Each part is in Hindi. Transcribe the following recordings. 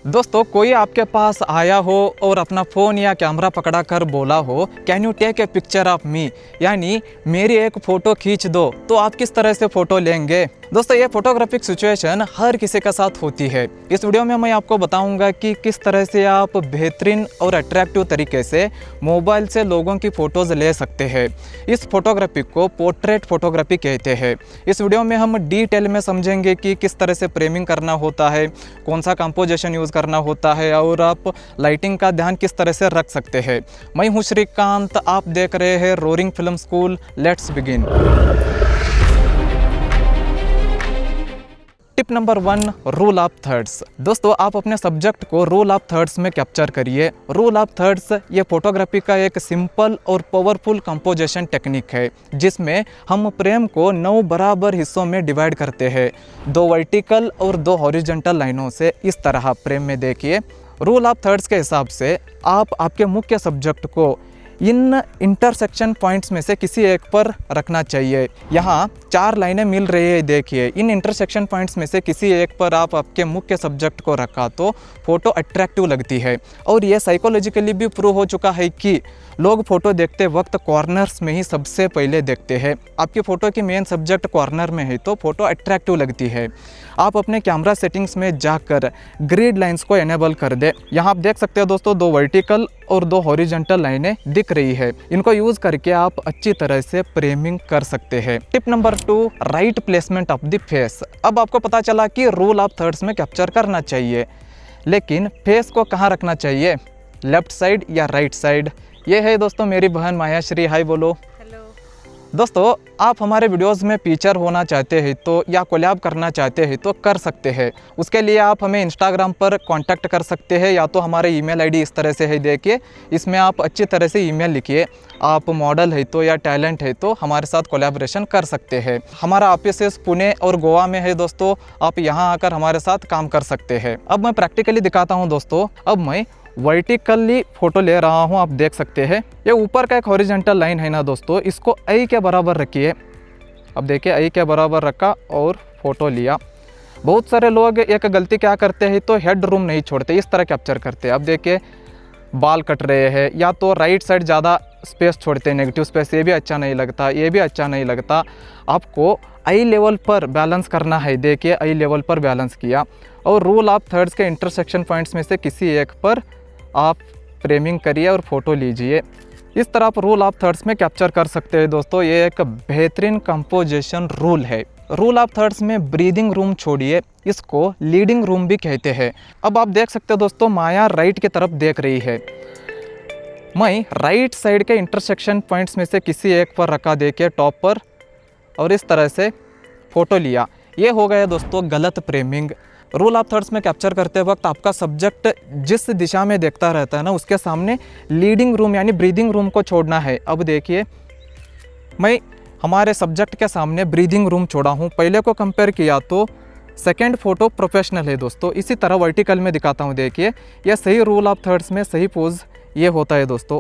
दोस्तों, कोई आपके पास आया हो और अपना फ़ोन या कैमरा पकड़ा कर बोला हो, can you take a picture of me, यानी मेरी एक फ़ोटो खींच दो, तो आप किस तरह से फ़ोटो लेंगे। दोस्तों, ये फोटोग्राफिक सिचुएशन हर किसी के साथ होती है। इस वीडियो में मैं आपको बताऊंगा कि किस तरह से आप बेहतरीन और अट्रैक्टिव तरीके से मोबाइल से लोगों की फ़ोटोज़ ले सकते हैं। इस फोटोग्राफी को पोर्ट्रेट फोटोग्राफी कहते हैं। इस वीडियो में हम डिटेल में समझेंगे कि किस तरह से फ्रेमिंग करना होता है, कौन सा कंपोजिशन यूज़ करना होता है और आप लाइटिंग का ध्यान किस तरह से रख सकते हैं। मैं हूँ श्रीकांत, आप देख रहे हैं roaring film school. Let's begin. Tip number 1, rule of thirds. दोस्तों, आप अपने सब्जेक्ट को रूल ऑफ थर्ड्स में कैप्चर करिए। रूल ऑफ थर्ड्स ये फोटोग्राफी का एक सिंपल और पावरफुल कंपोजिशन टेक्निक है, जिसमें हम फ्रेम को 9 बराबर हिस्सों में डिवाइड करते हैं, 2 वर्टिकल और 2 हॉरिजॉन्टल लाइनों से। इस तरह फ्रेम में देखिए। रूल ऑफ थर्ड्स के हिसाब से आप आपके मुख्य सब्जेक्ट को इन इंटरसेक्शन पॉइंट्स में से किसी एक पर रखना चाहिए। यहाँ 4 लाइनें मिल रही है, देखिए। इन इंटरसेक्शन पॉइंट्स में से किसी एक पर आप आपके मुख्य सब्जेक्ट को रखा तो फ़ोटो अट्रैक्टिव लगती है। और ये साइकोलॉजिकली भी प्रूव हो चुका है कि लोग फ़ोटो देखते वक्त कॉर्नर्स में ही सबसे पहले देखते हैं। आपकी फ़ोटो की मेन सब्जेक्ट कॉर्नर में है तो फ़ोटो अट्रैक्टिव लगती है। आप अपने कैमरा सेटिंग्स में जाकर ग्रिड लाइंस को एनेबल कर दे। यहाँ आप देख सकते हो दोस्तों, 2 वर्टिकल और 2 हॉरिजॉन्टल लाइनें दिख रही है। इनको यूज़ करके आप अच्छी तरह से फ्रेमिंग कर सकते हैं। Tip number 2, right placement of the face. अब आपको पता चला कि रूल ऑफ थर्ड्स में कैप्चर करना चाहिए, लेकिन फेस को कहाँ रखना चाहिए, लेफ्ट साइड या राइट साइड। ये है दोस्तों मेरी बहन मायाश्री, हाय बोलो। हेलो दोस्तों, आप हमारे वीडियोस में फीचर होना चाहते हैं तो या कोलैब करना चाहते हैं तो कर सकते हैं। उसके लिए आप हमें इंस्टाग्राम पर कांटेक्ट कर सकते हैं, या तो हमारे ईमेल आईडी इस तरह से है, देखिए। इसमें आप अच्छी तरह से ईमेल लिखिए। आप मॉडल है तो या टैलेंट है तो हमारे साथ कोलैबोरेशन कर सकते हैं। हमारा ऑफिस पुणे और गोवा में है दोस्तों, आप यहाँ आकर हमारे साथ काम कर सकते हैं। अब मैं प्रैक्टिकली दिखाता हूँ दोस्तों। अब मैं वर्टिकली फ़ोटो ले रहा हूँ, आप देख सकते हैं। ये ऊपर का एक हॉरिजॉन्टल लाइन है ना दोस्तों, इसको आई के बराबर रखिए। अब देखिए, आई के बराबर रखा और फ़ोटो लिया। बहुत सारे लोग एक गलती क्या करते हैं तो हेड रूम नहीं छोड़ते, इस तरह कैप्चर करते हैं। अब देखिए, बाल कट रहे हैं, या तो राइट साइड ज़्यादा स्पेस छोड़ते हैं, नेगेटिव स्पेस। ये भी अच्छा नहीं लगता, ये भी अच्छा नहीं लगता। आपको आई लेवल पर बैलेंस करना है। देखिए, आई लेवल पर बैलेंस किया और रूल ऑफ थर्ड्स के इंटरसेक्शन पॉइंट्स में से किसी एक पर आप फ्रेमिंग करिए और फ़ोटो लीजिए। इस तरह आप रूल ऑफ थर्ड्स में कैप्चर कर सकते हैं दोस्तों। ये एक बेहतरीन कंपोजिशन रूल है। रूल ऑफ थर्ड्स में ब्रीदिंग रूम छोड़िए, इसको लीडिंग रूम भी कहते हैं। अब आप देख सकते हो दोस्तों, माया राइट की तरफ देख रही है। मैं राइट साइड के इंटरसेक्शन पॉइंट्स में से किसी एक पर रखा, देखिए टॉप पर, और इस तरह से फ़ोटो लिया। ये हो गया दोस्तों गलत फ्रेमिंग। रूल ऑफ थर्ड्स में कैप्चर करते वक्त आपका सब्जेक्ट जिस दिशा में देखता रहता है ना, उसके सामने लीडिंग रूम यानी ब्रीदिंग रूम को छोड़ना है। अब देखिए, मैं हमारे सब्जेक्ट के सामने ब्रीदिंग रूम छोड़ा हूँ। पहले को कंपेयर किया तो सेकेंड फ़ोटो प्रोफेशनल है दोस्तों। इसी तरह वर्टिकल में दिखाता हूँ, देखिए। यह सही रूल ऑफ थर्ड्स में सही पोज ये होता है दोस्तों।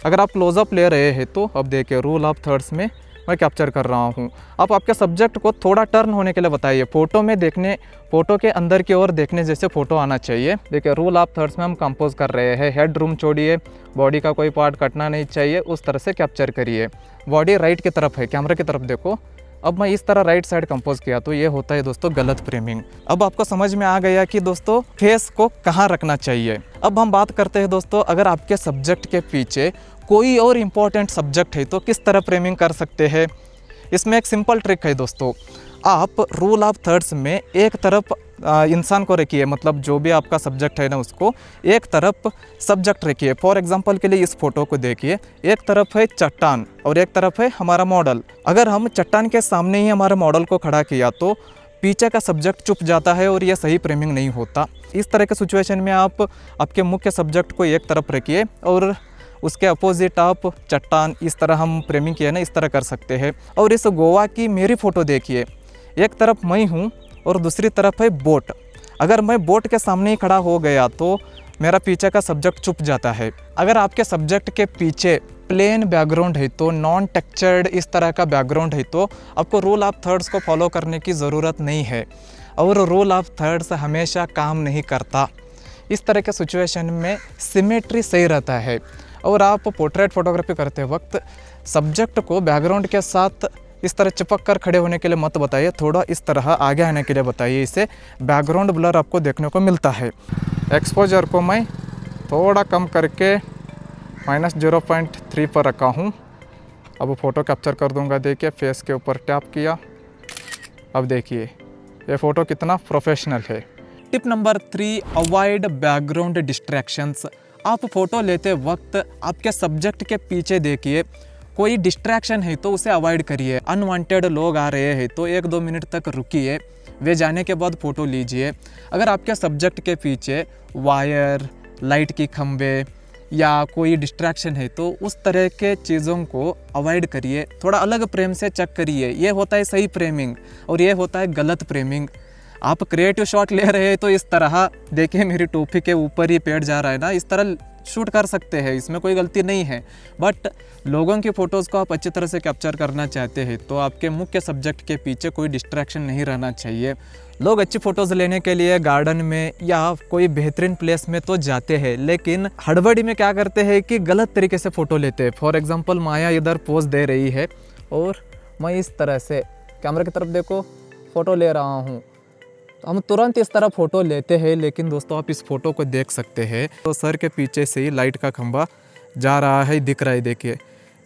अगर आप क्लोजअप ले रहे हैं तो अब देखिए, रूल ऑफ थर्ड्स में मैं कैप्चर कर रहा हूँ। आप आपके सब्जेक्ट को थोड़ा टर्न होने के लिए बताइए। फ़ोटो में देखने, फ़ोटो के अंदर की ओर देखने जैसे फ़ोटो आना चाहिए। देखिए, रूल ऑफ थर्ड्स में हम कंपोज कर रहे हैं। हेड रूम छोड़िए, बॉडी का कोई पार्ट कटना नहीं चाहिए, उस तरह से कैप्चर करिए। बॉडी राइट की तरफ है, कैमरा की तरफ देखो। अब मैं इस तरह राइट साइड कंपोज किया तो ये होता है दोस्तों गलत फ्रेमिंग। अब आपको समझ में आ गया कि दोस्तों फेस को कहाँ रखना चाहिए। अब हम बात करते हैं दोस्तों, अगर आपके सब्जेक्ट के पीछे कोई और इम्पोर्टेंट सब्जेक्ट है तो किस तरह फ्रेमिंग कर सकते हैं। इसमें एक सिंपल ट्रिक है दोस्तों। आप रूल ऑफ थर्ड्स में एक तरफ इंसान को रखिए, मतलब जो भी आपका सब्जेक्ट है ना, उसको एक तरफ सब्जेक्ट रखिए। फॉर एग्जांपल के लिए इस फोटो को देखिए, एक तरफ है चट्टान और एक तरफ है हमारा मॉडल। अगर हम चट्टान के सामने ही हमारे मॉडल को खड़ा किया तो पीछे का सब्जेक्ट चुप जाता है और यह सही फ्रेमिंग नहीं होता। इस तरह के सिचुएशन में आप आपके मुख्य सब्जेक्ट को एक तरफ रखिए और उसके अपोजिट आप चट्टान, इस तरह हम फ्रेमिंग किए ना, इस तरह कर सकते हैं। और इस गोवा की मेरी फ़ोटो देखिए, एक तरफ मैं हूँ और दूसरी तरफ है बोट। अगर मैं बोट के सामने ही खड़ा हो गया तो मेरा पीछे का सब्जेक्ट चुप जाता है। अगर आपके सब्जेक्ट के पीछे प्लेन बैकग्राउंड है तो, नॉन टेक्सचर्ड इस तरह का बैकग्राउंड है तो आपको रूल ऑफ थर्ड्स को फॉलो करने की ज़रूरत नहीं है। और रूल ऑफ थर्ड्स हमेशा काम नहीं करता। इस तरह के सिचुएशन में सिमेट्री सही रहता है। और आप पोर्ट्रेट फोटोग्राफी करते वक्त सब्जेक्ट को बैकग्राउंड के साथ इस तरह चिपक कर खड़े होने के लिए मत बताइए, थोड़ा इस तरह आगे आने के लिए बताइए, इससे बैकग्राउंड ब्लर आपको देखने को मिलता है। एक्सपोजर को मैं थोड़ा कम करके -0.3 पर रखा हूँ। अब फ़ोटो कैप्चर कर दूंगा। देखिए फेस के ऊपर टैप किया, अब देखिए ये फ़ोटो कितना प्रोफेशनल है। Tip number 3, avoid background distractions. आप फ़ोटो लेते वक्त आपके सब्जेक्ट के पीछे देखिए, कोई डिस्ट्रैक्शन है तो उसे अवॉइड करिए। अनवांटेड लोग आ रहे हैं तो 1-2 मिनट तक रुकिए, वे जाने के बाद फ़ोटो लीजिए। अगर आपके सब्जेक्ट के पीछे वायर, लाइट की खंभे या कोई डिस्ट्रैक्शन है तो उस तरह के चीज़ों को अवॉइड करिए, थोड़ा अलग फ्रेम से चेक करिए। ये होता है सही फ्रेमिंग और ये होता है गलत फ्रेमिंग। आप क्रिएटिव शॉट ले रहे हैं तो इस तरह देखिए, मेरी टोपी के ऊपर ही पेड़ जा रहा है ना, इस तरह शूट कर सकते हैं, इसमें कोई गलती नहीं है। बट लोगों की फ़ोटोज़ को आप अच्छी तरह से कैप्चर करना चाहते हैं तो आपके मुख्य सब्जेक्ट के पीछे कोई डिस्ट्रैक्शन नहीं रहना चाहिए। लोग अच्छी फ़ोटोज़ लेने के लिए गार्डन में या कोई बेहतरीन प्लेस में तो जाते हैं, लेकिन हड़बड़ी में क्या करते हैं कि गलत तरीके से फ़ोटो लेते हैं। फॉर एग्ज़ाम्पल माया इधर पोज दे रही है और मैं इस तरह से कैमरा की तरफ देखो फ़ोटो ले रहा हूँ, हम तुरंत इस तरह फ़ोटो लेते हैं। लेकिन दोस्तों आप इस फ़ोटो को देख सकते हैं तो सर के पीछे से ही लाइट का खंभा जा रहा है, दिख रहा है। देखिए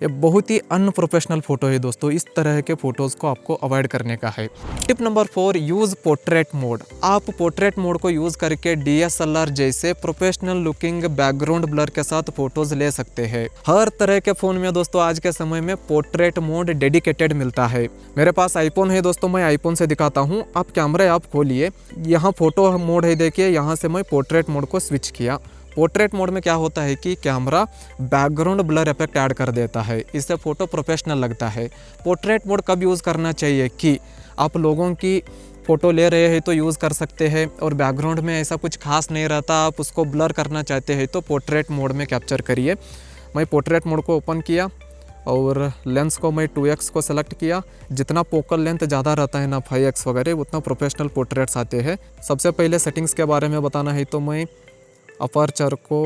ये बहुत ही अनप्रोफेशनल फ़ोटो है दोस्तों, इस तरह के फ़ोटोज़ को आपको अवॉइड करने का है। Tip number 4, use portrait mode. आप पोर्ट्रेट मोड को यूज़ करके DSLR जैसे प्रोफेशनल लुकिंग बैकग्राउंड ब्लर के साथ फ़ोटोज़ ले सकते हैं। हर तरह के फ़ोन में दोस्तों आज के समय में पोर्ट्रेट मोड डेडिकेटेड मिलता है। मेरे पास आईफोन है दोस्तों, मैं आईफोन से दिखाता हूँ। आप कैमरा आप खोलिए, यहाँ फ़ोटो मोड है, देखिए यहाँ से मैं पोर्ट्रेट मोड को स्विच किया। पोर्ट्रेट मोड में क्या होता है कि camera background blur effect add कर देता है, इससे फ़ोटो प्रोफेशनल लगता है। पोर्ट्रेट मोड कब यूज़ करना चाहिए कि आप लोगों की फ़ोटो ले रहे हैं तो यूज़ कर सकते हैं और बैकग्राउंड में ऐसा कुछ खास नहीं रहता, आप उसको ब्लर करना चाहते हैं तो पोर्ट्रेट मोड में कैप्चर करिए। मैं पोर्ट्रेट मोड को ओपन किया और लेंस को मैं 2x को सेलेक्ट किया। जितना फोकल लेंथ ज़्यादा रहता है ना 5x वगैरह, उतना प्रोफेशनल पोर्ट्रेट्स आते हैं। सबसे पहले सेटिंग्स के बारे में बताना है तो मैं अपर्चर को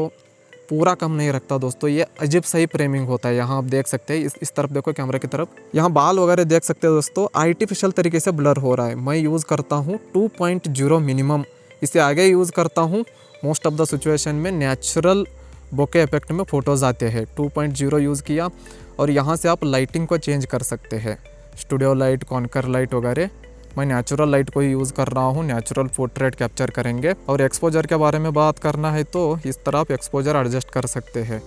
पूरा कम नहीं रखता दोस्तों, ये अजीब सही फ्रेमिंग होता है। यहाँ आप देख सकते हैं, इस तरफ देखो कैमरा की तरफ, यहाँ बाल वगैरह देख सकते हैं दोस्तों, आर्टिफिशियल तरीके से ब्लर हो रहा है। मैं यूज़ करता हूँ 2.0 मिनिमम, इससे आगे यूज़ करता हूँ मोस्ट ऑफ द सिचुएशन में नेचुरल बोके इफेक्ट में फ़ोटोज़ आते हैं। 2.0 यूज़ किया और यहाँ से आप लाइटिंग को चेंज कर सकते हैं, स्टूडियो लाइट, कॉन्कर लाइट वगैरह। मैं नेचुरल लाइट को ही यूज़ कर रहा हूँ, नेचुरल पोर्ट्रेट कैप्चर करेंगे। और एक्सपोजर के बारे में बात करना है तो इस तरह आप एक्सपोजर एडजस्ट कर सकते हैं।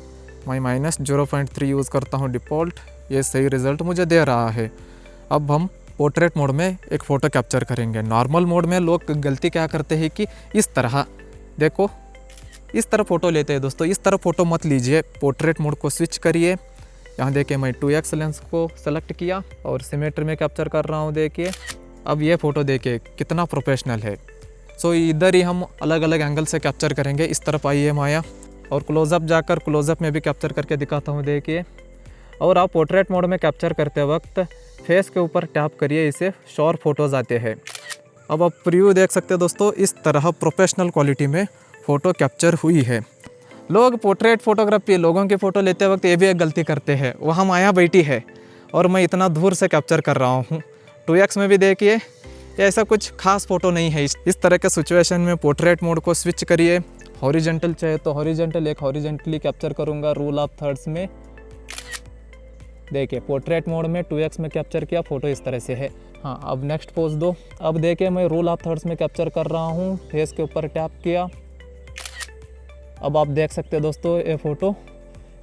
मैं -0.3 यूज़ करता हूँ डिफ़ॉल्ट, ये सही रिज़ल्ट मुझे दे रहा है। अब हम पोर्ट्रेट मोड में एक फ़ोटो कैप्चर करेंगे। नॉर्मल मोड में लोग गलती क्या करते हैं कि इस तरह देखो, इस तरह फ़ोटो लेते हैं दोस्तों, इस तरह फ़ोटो मत लीजिए। पोर्ट्रेट मोड को स्विच करिए, यहाँ देखिए मैं 2x लेंस को सेलेक्ट किया और सिमेट्री में कैप्चर कर रहा हूँ। देखिए अब ये फ़ोटो देखिए कितना प्रोफेशनल है। सो इधर ही हम अलग अलग एंगल से कैप्चर करेंगे। इस तरफ आइए माया, और क्लोज़अप जाकर क्लोज़अप में भी कैप्चर करके दिखाता हूँ। देखिए, और आप पोर्ट्रेट मोड में कैप्चर करते वक्त फेस के ऊपर टैप करिए, इसे शॉर फोटोज़ आते हैं। अब आप प्रीव्यू देख सकते हैं दोस्तों, इस तरह प्रोफेशनल क्वालिटी में फ़ोटो कैप्चर हुई है। लोग पोर्ट्रेट फ़ोटोग्राफी लोगों की फ़ोटो लेते वक्त ये भी एक गलती करते हैं, वहाँ माया बैठी है और मैं इतना दूर से कैप्चर कर रहा हूँ। 2x में भी देखिए, ऐसा कुछ खास फ़ोटो नहीं है। इस तरह के सिचुएशन में पोर्ट्रेट मोड को स्विच करिए। हॉरिजेंटल चाहे तो हॉरिजेंटल, एक हॉरिजेंटली कैप्चर करूँगा रूल ऑफ थर्ड्स में। देखिए पोर्ट्रेट मोड में 2x में कैप्चर किया, फ़ोटो इस तरह से है। हाँ, अब नेक्स्ट पोज दो। अब देखिए मैं रूल ऑफ थर्ड्स में कैप्चर कर रहा हूँ, फेस के ऊपर टैप किया। अब आप देख सकते हैं दोस्तों ये फ़ोटो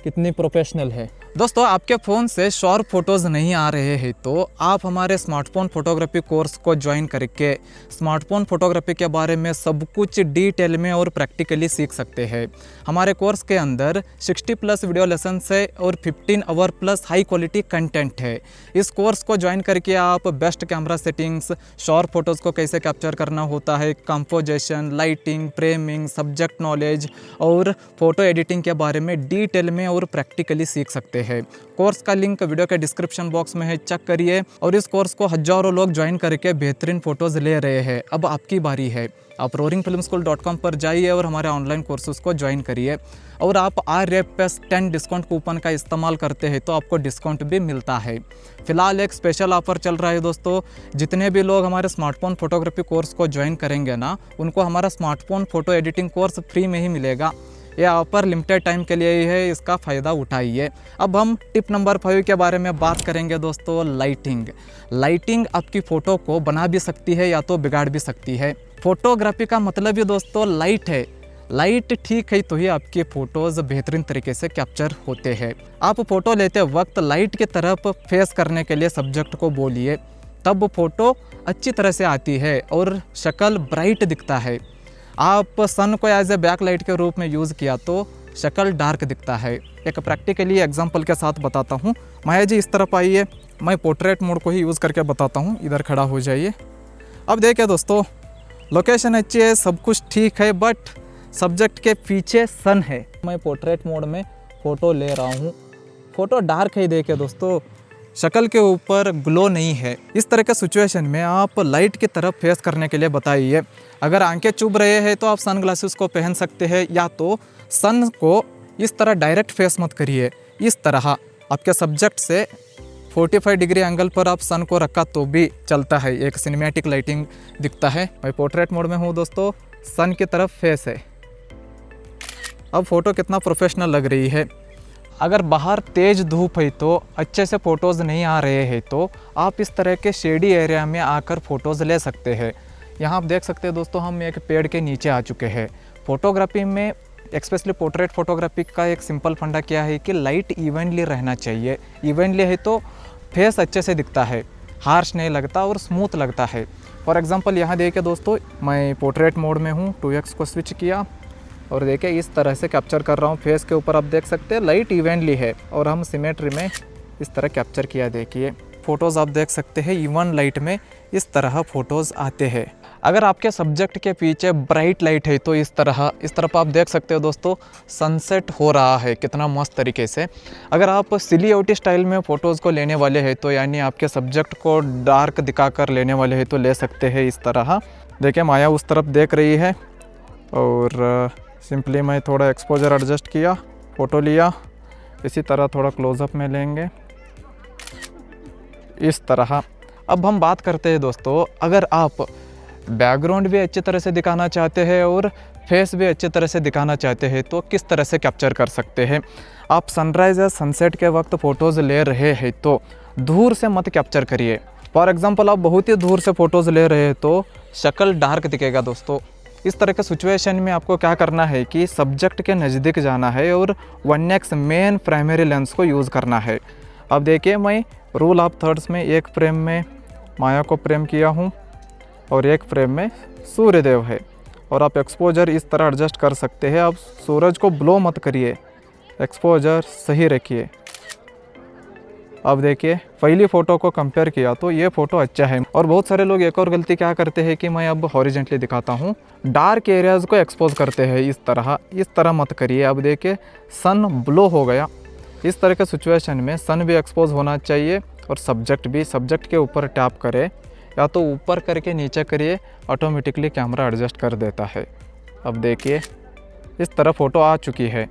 कितनी प्रोफेशनल है। दोस्तों आपके फ़ोन से शॉर्प फोटोज़ नहीं आ रहे हैं तो आप हमारे स्मार्टफोन फोटोग्राफी कोर्स को ज्वाइन करके स्मार्टफोन फोटोग्राफी के बारे में सब कुछ डिटेल में और प्रैक्टिकली सीख सकते हैं। हमारे कोर्स के अंदर 60+ वीडियो लेसन है और 15 hour plus high quality content है। इस कोर्स को ज्वाइन करके आप best camera settings, sharp photos को कैसे कैप्चर करना होता है, composition, lighting, framing, subject knowledge और फोटो एडिटिंग के बारे में डिटेल में और प्रैक्टिकली सीख सकते हैं। सकते हैं। कोर्स का लिंक वीडियो के डिस्क्रिप्शन बॉक्स में है, चेक करिए। और इस कोर्स को हज़ारों लोग ज्वाइन करके बेहतरीन फ़ोटोज़ ले रहे हैं। अब आपकी बारी है, आप roaringfilmschool.com पर जाइए और हमारे ऑनलाइन कोर्सेज़ को ज्वाइन करिए। और आप RFPES10 डिस्काउंट कूपन का इस्तेमाल करते हैं तो आपको डिस्काउंट भी मिलता है। फ़िलहाल एक स्पेशल ऑफ़र चल रहा है दोस्तों, जितने भी लोग हमारे स्मार्टफोन फोटोग्राफी कोर्स को ज्वाइन करेंगे ना, उनको हमारा smartphone photo editing course free में ही मिलेगा। ये ऑफ़र लिमिटेड टाइम के लिए ही है, इसका फ़ायदा उठाइए। अब हम टिप नंबर 5 के बारे में बात करेंगे दोस्तों, लाइटिंग आपकी फ़ोटो को बना भी सकती है या तो बिगाड़ भी सकती है। फ़ोटोग्राफी का मतलब ही दोस्तों लाइट है। लाइट ठीक है तो ही आपके फ़ोटोज़ बेहतरीन तरीके से कैप्चर होते हैं। आप फ़ोटो लेते वक्त लाइट की तरफ फेस करने के लिए सब्जेक्ट को बोलिए, तब फ़ोटो अच्छी तरह से आती है और शक्ल ब्राइट दिखता है। आप सन को एज ए बैक लाइट के रूप में यूज़ किया तो शक्ल डार्क दिखता है। एक प्रैक्टिकली एग्जांपल के साथ बताता हूँ। माया जी इस तरफ आइए, मैं पोर्ट्रेट मोड को ही यूज़ करके बताता हूँ, इधर खड़ा हो जाइए। अब देखिए दोस्तों, लोकेशन अच्छी है, सब कुछ ठीक है, बट सब्जेक्ट के पीछे सन है। मैं पोर्ट्रेट मोड में फ़ोटो ले रहा हूँ, फ़ोटो डार्क है। देखिए दोस्तों, शक्ल के ऊपर ग्लो नहीं है। इस तरह के सिचुएशन में आप लाइट की तरफ फेस करने के लिए बताइए। अगर आंखें चुभ रहे हैं तो आप सन ग्लासेस को पहन सकते हैं, या तो सन को इस तरह डायरेक्ट फेस मत करिए। इस तरह आपके सब्जेक्ट से 45 डिग्री एंगल पर आप सन को रखा तो भी चलता है, एक सिनेमैटिक लाइटिंग दिखता है। मैं पोर्ट्रेट मोड में हूँ दोस्तों, सन की तरफ फेस है। अब फ़ोटो कितना प्रोफेशनल लग रही है। अगर बाहर तेज़ धूप है तो अच्छे से फ़ोटोज़ नहीं आ रहे हैं तो आप इस तरह के शेडी एरिया में आकर फ़ोटोज़ ले सकते हैं। यहाँ आप देख सकते हैं दोस्तों, हम एक पेड़ के नीचे आ चुके हैं। फ़ोटोग्राफी में एक्सपेशली पोर्ट्रेट फोटोग्राफी का एक सिंपल फंडा क्या है कि लाइट इवनली रहना चाहिए। इवनली है तो फेस अच्छे से दिखता है, हार्श नहीं लगता और स्मूथ लगता है। फॉर एग्ज़ाम्पल यहाँ देखिए दोस्तों, मैं पोर्ट्रेट मोड में हूँ, 2x को स्विच किया और देखिए इस तरह से कैप्चर कर रहा हूँ। फेस के ऊपर आप देख सकते हैं लाइट इवनली है और हम सिमेट्री में इस तरह कैप्चर किया। देखिए फ़ोटोज़ आप देख सकते हैं इवन लाइट में इस तरह फ़ोटोज़ आते हैं। अगर आपके सब्जेक्ट के पीछे ब्राइट लाइट है तो इस तरफ आप देख सकते हो दोस्तों, सनसेट हो रहा है कितना मस्त तरीके से। अगर आप सिलियोटी स्टाइल में फ़ोटोज़ को लेने वाले हैं तो यानी आपके सब्जेक्ट को डार्क दिखाकर लेने वाले हैं तो ले सकते हैं इस तरह। देखिए माया उस तरफ देख रही है और सिंपली मैं थोड़ा एक्सपोजर एडजस्ट किया, फ़ोटो लिया। इसी तरह थोड़ा क्लोज़अप में लेंगे इस तरह। अब हम बात करते हैं दोस्तों, अगर आप बैकग्राउंड भी अच्छी तरह से दिखाना चाहते हैं और फेस भी अच्छी तरह से दिखाना चाहते हैं तो किस तरह से कैप्चर कर सकते हैं। आप सनराइज़ या सनसेट के वक्त फ़ोटोज़ ले रहे हैं तो दूर से मत कैप्चर करिए। फॉर एग्ज़ाम्पल आप बहुत ही दूर से फ़ोटोज़ ले रहे हैं तो शक्ल डार्क दिखेगा दोस्तों। इस तरह के सिचुएशन में आपको क्या करना है कि सब्जेक्ट के नज़दीक जाना है और 1x मेन प्राइमरी लेंस को यूज़ करना है। अब देखिए मैं रूल ऑफ थर्ड्स में एक फ्रेम में माया को फ्रेम किया हूँ और एक फ्रेम में सूर्यदेव है और आप एक्सपोजर इस तरह एडजस्ट कर सकते हैं। आप सूरज को ब्लो मत करिए, एक्सपोजर सही रखिए। अब देखिए पहली फ़ोटो को कंपेयर किया तो ये फ़ोटो अच्छा है। और बहुत सारे लोग एक और गलती क्या करते हैं कि मैं अब हॉरिजेंटली दिखाता हूँ, डार्क एरियाज़ को एक्सपोज करते हैं इस तरह मत करिए। अब देखिए सन ब्लो हो गया। इस तरह के सिचुएशन में सन भी एक्सपोज होना चाहिए और सब्जेक्ट भी। सब्जेक्ट के ऊपर टैप करें या तो ऊपर करके नीचे करिए, ऑटोमेटिकली कैमरा एडजस्ट कर देता है। अब देखिए इस तरह फ़ोटो आ चुकी है।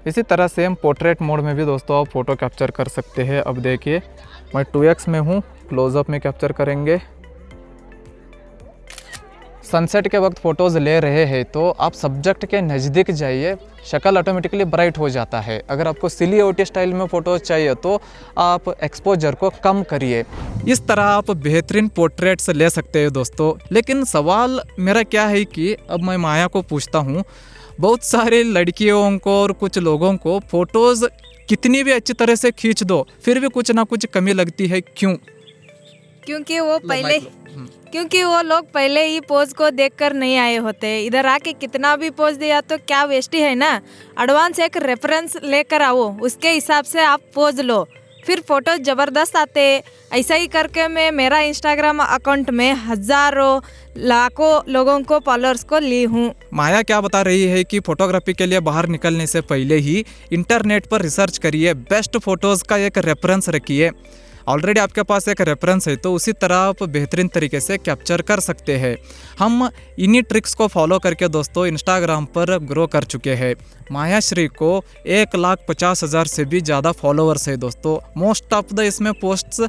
इसी तरह सेम पोर्ट्रेट मोड में भी दोस्तों आप फ़ोटो कैप्चर कर सकते हैं। अब देखिए मैं 2x में हूँ, क्लोज़अप में कैप्चर करेंगे। सनसेट के वक्त फ़ोटोज़ ले रहे हैं तो आप सब्जेक्ट के नज़दीक जाइए, शक्ल ऑटोमेटिकली ब्राइट हो जाता है। अगर आपको सिलियोटी स्टाइल में फ़ोटोज़ चाहिए तो आप एक्सपोजर को कम करिए। इस तरह आप बेहतरीन पोर्ट्रेट्स ले सकते हैं दोस्तों। लेकिन सवाल मेरा क्या है कि अब मैं माया को पूछता हूँ, बहुत सारे लड़कियों को और कुछ लोगों को फ़ोटोज़ कितनी भी अच्छी तरह से खींच दो फिर भी कुछ ना कुछ कमी लगती है, क्यों? क्योंकि वो लोग पहले ही पोज को देखकर नहीं आए होते। इधर आके कितना भी पोज दिया तो क्या वेस्ट ही है ना। एडवांस एक रेफरेंस लेकर आओ, उसके हिसाब से आप पोज लो। फिर फ़ोटो ज़बरदस्त आते। ऐसा ही करके मैं मेरा इंस्टाग्राम अकाउंट में हज़ारों लाखों लोगों को फॉलोअर्स को ली हूँ। माया क्या बता रही है कि फोटोग्राफी के लिए बाहर निकलने से पहले ही इंटरनेट पर रिसर्च करिए, बेस्ट फ़ोटोज़ का एक रेफरेंस रखिए। ऑलरेडी आपके पास एक रेफरेंस है तो उसी तरह आप बेहतरीन तरीके से कैप्चर कर सकते हैं। हम इन्हीं ट्रिक्स को फॉलो करके दोस्तों इंस्टाग्राम पर ग्रो कर चुके हैं। माया श्री को 1,50,000 से भी ज़्यादा फॉलोअर्स है दोस्तों। मोस्ट ऑफ द इसमें पोस्ट्स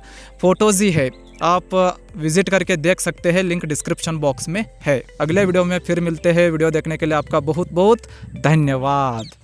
फ़ोटोज़ ही है, आप विजिट करके देख सकते हैं, लिंक डिस्क्रिप्शन बॉक्स में है। अगले वीडियो में फिर मिलते हैं। वीडियो देखने के लिए आपका बहुत बहुत धन्यवाद।